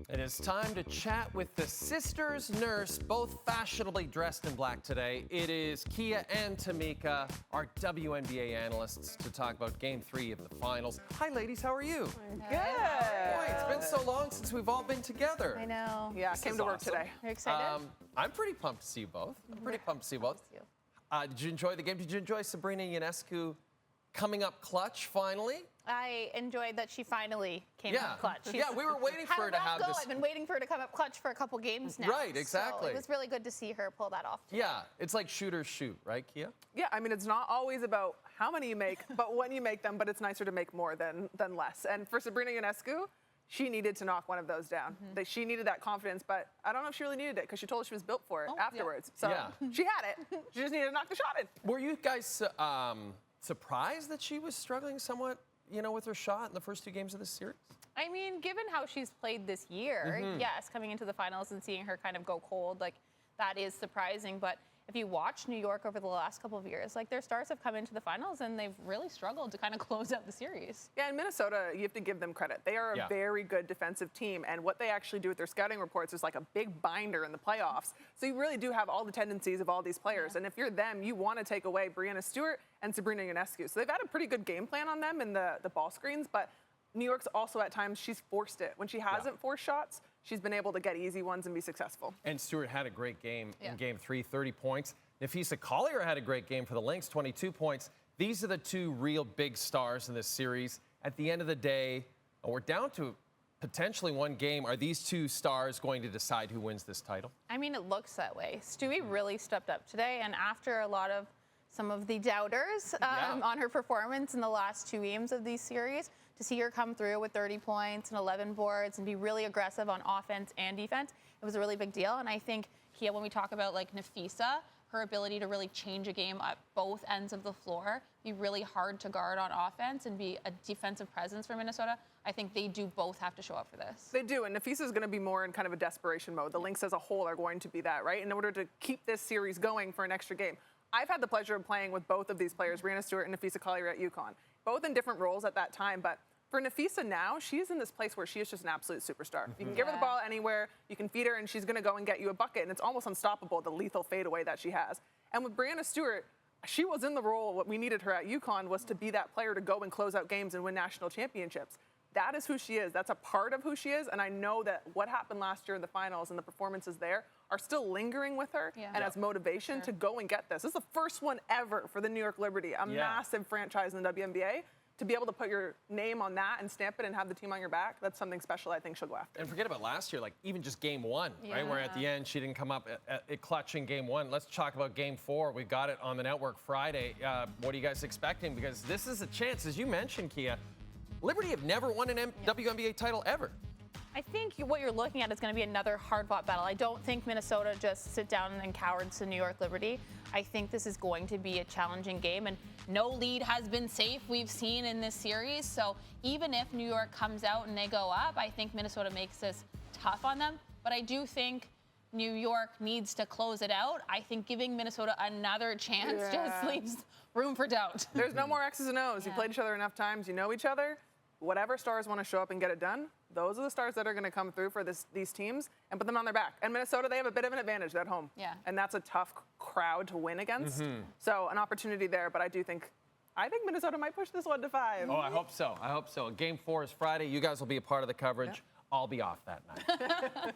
It is time to chat with the sisters Nurse, both fashionably dressed in black today. It is Kia and Tamika, our WNBA analysts, to talk about Game 3 of the finals. Hi, ladies. How are you? Good. Boy, it's been so long since we've all been together. I know. Yeah, This came is to work awesome. today. Are you excited? I'm pretty pumped to see you both. You. Did you enjoy the game? Did you enjoy Sabrina Ionescu coming up clutch finally? I enjoyed that she finally came up clutch. Yeah, we were waiting for her to have this. I've been waiting for her to come up clutch for a couple games now. Right, exactly. So it was really good to see her pull that off today. Yeah, it's like shooters shoot, right, Kia? Yeah, I mean, it's not always about how many you make, but when you make them, but it's nicer to make more than less. And for Sabrina Ionescu, she needed to knock one of those down. She needed that confidence, but I don't know if she really needed it because she told us she was built for it afterwards. Yeah. So she had it. She just needed to knock the shot in. Were you guys surprised that she was struggling somewhat, with her shot in the first two games of this series? I mean, given how she's played this year, yes, coming into the finals and seeing her kind of go cold, that is surprising. But if you watch New York over the last couple of years, their stars have come into the finals and they've really struggled to kind of close out the series. Yeah, in Minnesota, you have to give them credit. They are a very good defensive team, and what they actually do with their scouting reports is like a big binder in the playoffs. So you really do have all the tendencies of all these players, and if you're them, you want to take away Breanna Stewart and Sabrina Ionescu. So they've had a pretty good game plan on them in the ball screens, but New York's also at times, she's forced it. When she hasn't forced shots, she's been able to get easy ones and be successful. And Stewart had a great game in Game 3, 30 points. Napheesa Collier had a great game for the Lynx, 22 points. These are the two real big stars in this series. At the end of the day, we're down to potentially one game. Are these two stars going to decide who wins this title? I mean, it looks that way. Stewie really stepped up today, and after a lot of some of the doubters on her performance in the last two games of these series, to see her come through with 30 points and 11 boards and be really aggressive on offense and defense, it was a really big deal. And I think, Kia, when we talk about Napheesa, her ability to really change a game at both ends of the floor, be really hard to guard on offense and be a defensive presence for Minnesota, I think they do both have to show up for this. They do, and Napheesa is going to be more in kind of a desperation mode. The Lynx as a whole are going to be that, right? In order to keep this series going for an extra game. I've had the pleasure of playing with both of these players, Breanna Stewart and Napheesa Collier at UConn, both in different roles at that time, but for Napheesa now, she's in this place where she is just an absolute superstar. You can give her the ball anywhere, you can feed her, and she's going to go and get you a bucket, and it's almost unstoppable, the lethal fadeaway that she has. And with Breanna Stewart, she was in the role, what we needed her at UConn was to be that player to go and close out games and win national championships. That is who she is. That's a part of who she is, and I know that what happened last year in the finals and the performances there are still lingering with her and as motivation to go and get this. This is the first one ever for the New York Liberty, a massive franchise in the WNBA. To be able to put your name on that and stamp it and have the team on your back, that's something special I think she'll go after. And forget about last year, even just Game 1, right? Where at the end she didn't come up at clutch in Game 1. Let's talk about Game 4. We got it on the network Friday. What are you guys expecting? Because this is a chance, as you mentioned, Kia, Liberty have never won an WNBA title ever. I think what you're looking at is going to be another hard-fought battle. I don't think Minnesota just sit down and coward to New York Liberty. I think this is going to be a challenging game, and no lead has been safe, we've seen in this series. So even if New York comes out and they go up, I think Minnesota makes this tough on them. But I do think New York needs to close it out. I think giving Minnesota another chance just leaves room for doubt. There's no more X's and O's. You played each other enough times, you know each other. Whatever stars want to show up and get it done, those are the stars that are going to come through for these teams and put them on their back. And Minnesota, they have a bit of an advantage at home. Yeah. And that's a tough crowd to win against. So an opportunity there, but I think Minnesota might push this one to 5. Oh, I hope so. I hope so. Game 4 is Friday. You guys will be a part of the coverage. I'll be off that night.